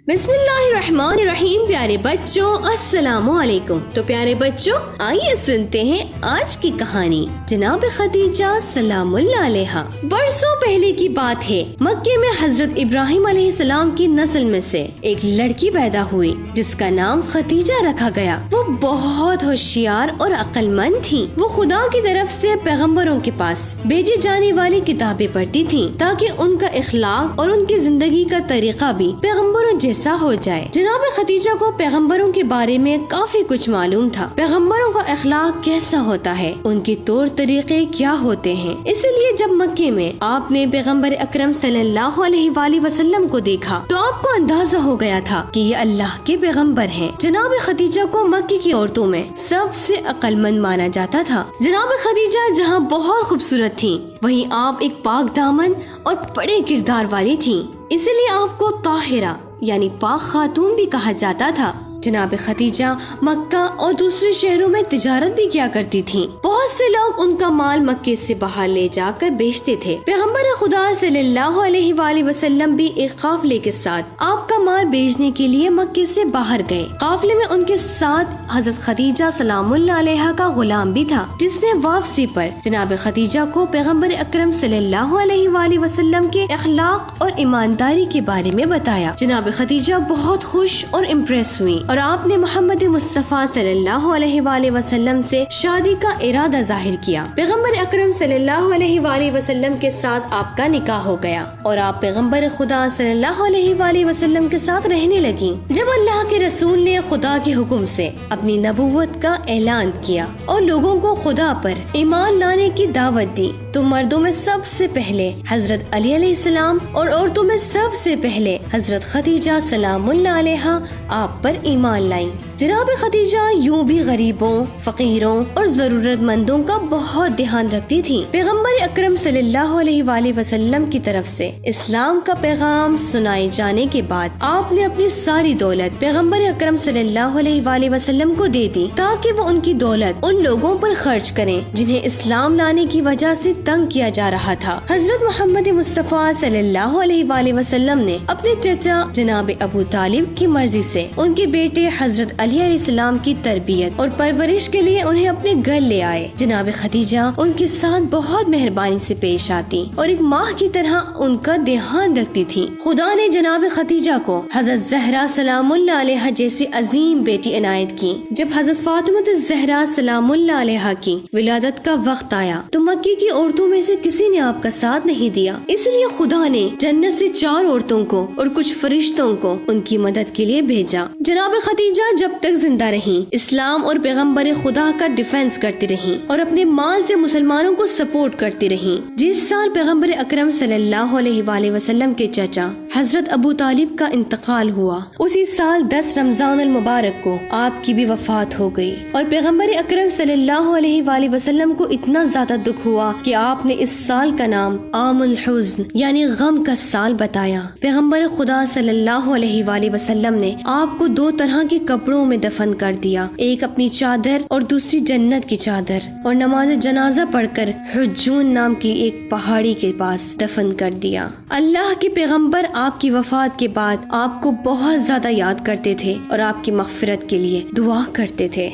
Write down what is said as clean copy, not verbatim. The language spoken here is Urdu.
بسم اللہ الرحمن الرحیم۔ پیارے بچوں السلام علیکم۔ تو پیارے بچوں آئیے سنتے ہیں آج کی کہانی جناب خدیجہ سلام اللہ علیہا۔ برسوں پہلے کی بات ہے، مکے میں حضرت ابراہیم علیہ السلام کی نسل میں سے ایک لڑکی پیدا ہوئی جس کا نام خدیجہ رکھا گیا۔ وہ بہت ہوشیار اور عقل مند تھی۔ وہ خدا کی طرف سے پیغمبروں کے پاس بھیجی جانے والی کتابیں پڑھتی تھی تاکہ ان کا اخلاق اور ان کی زندگی کا طریقہ بھی پیغمبروں جیسا ہو جائے۔ جناب خدیجہ کو پیغمبروں کے بارے میں کافی کچھ معلوم تھا۔ پیغمبروں کا اخلاق کیسا ہوتا ہے، ان کے طور طریقے کیا ہوتے ہیں۔ اسی لیے جب مکے میں آپ نے پیغمبر اکرم صلی اللہ علیہ وآلہ وسلم کو دیکھا تو آپ کو اندازہ ہو گیا تھا کہ یہ اللہ کے پیغمبر ہیں۔ جناب خدیجہ کو مکے کی عورتوں میں سب سے عقل مند مانا جاتا تھا۔ جناب خدیجہ جہاں بہت خوبصورت تھی، وہیں آپ ایک پاک دامن اور بڑے کردار والی تھی، اسی لیے آپ کو طاہرہ یعنی پاک خاتون بھی کہا جاتا تھا۔ جناب خدیجہ مکہ اور دوسرے شہروں میں تجارت بھی کیا کرتی تھی۔ بہت سے لوگ ان کا مال مکے سے باہر لے جا کر بیچتے تھے۔ پیغمبر خدا صلی اللہ علیہ وآلہ وسلم بھی ایک قافلے کے ساتھ آپ کا مال بیچنے کے لیے مکے سے باہر گئے۔ قافلے میں ان کے ساتھ حضرت خدیجہ سلام اللہ علیہا کا غلام بھی تھا، جس نے واپسی پر جناب خدیجہ کو پیغمبر اکرم صلی اللہ علیہ وآلہ وسلم کے اخلاق اور ایمانداری کے بارے میں بتایا۔ جناب خدیجہ بہت خوش اور امپریس ہوئی اور آپ نے محمد مصطفیٰ صلی اللہ علیہ وآلہ وسلم سے شادی کا ارادہ ظاہر کیا۔ پیغمبر اکرم صلی اللہ علیہ وآلہ وسلم کے ساتھ آپ کا نکاح ہو گیا اور آپ پیغمبر خدا صلی اللہ علیہ وآلہ وسلم کے ساتھ رہنے لگیں۔ جب اللہ کے رسول نے خدا کے حکم سے اپنی نبوت کا اعلان کیا اور لوگوں کو خدا پر ایمان لانے کی دعوت دی تو مردوں میں سب سے پہلے حضرت علی علیہ السلام اور عورتوں میں سب سے پہلے حضرت خدیجہ سلام اللہ علیہا آپ پر ایمان لائیں۔ جناب خدیجہ یوں بھی غریبوں، فقیروں اور ضرورت مندوں کا بہت دھیان رکھتی تھی۔ پیغمبر اکرم صلی اللہ علیہ وآلہ وسلم کی طرف سے اسلام کا پیغام سنائے جانے کے بعد آپ نے اپنی ساری دولت پیغمبر اکرم صلی اللہ علیہ وآلہ وسلم کو دے دی تاکہ وہ ان کی دولت ان لوگوں پر خرچ کریں جنہیں اسلام لانے کی وجہ سے تنگ کیا جا رہا تھا۔ حضرت محمد مصطفیٰ صلی اللہ علیہ وآلہ وسلم نے اپنے چچا جناب ابو طالب کی مرضی سے ان کے بیٹے حضرت علی علیہ السلام کی تربیت اور پرورش کے لیے انہیں اپنے گھر لے آئے۔ جناب خدیجہ ان کے ساتھ بہت مہربانی سے پیش آتی اور ایک ماں کی طرح ان کا دھیان رکھتی تھی۔ خدا نے جناب خدیجہ کو حضرت زہرا سلام اللہ علیہا جیسی عظیم بیٹی عنایت کی۔ جب حضرت فاطمہ الزہرا سلام اللہ علیہا کی ولادت کا وقت آیا تو مکے کی عورتوں میں سے کسی نے آپ کا ساتھ نہیں دیا، اس لیے خدا نے جنت سے 4 عورتوں کو اور کچھ فرشتوں کو ان کی مدد کے لیے بھیجا۔ جناب خدیجہ جب تک زندہ رہیں اسلام اور پیغمبر خدا کا ڈیفینس کرتی رہیں اور اپنے مال سے مسلمانوں کو سپورٹ کرتی رہیں۔ جس سال پیغمبر اکرم صلی اللہ علیہ وآلہ وسلم کے چچا حضرت ابو طالب کا انتقال ہوا، اسی سال 10 رمضان المبارک کو آپ کی بھی وفات ہو گئی اور پیغمبر اکرم صلی اللہ علیہ وآلہ وسلم کو اتنا زیادہ دکھ ہوا کہ آپ نے اس سال کا نام عام الحزن یعنی غم کا سال بتایا۔ پیغمبر خدا صلی اللہ علیہ وآلہ وسلم نے آپ کو 2 طرح کے کپڑوں میں دفن کر دیا، ایک اپنی چادر اور دوسری جنت کی چادر، اور نماز جنازہ پڑھ کر حجون نام کی ایک پہاڑی کے پاس دفن کر دیا۔ اللہ کے پیغمبر آپ کی وفات کے بعد آپ کو بہت زیادہ یاد کرتے تھے اور آپ کی مغفرت کے لیے دعا کرتے تھے۔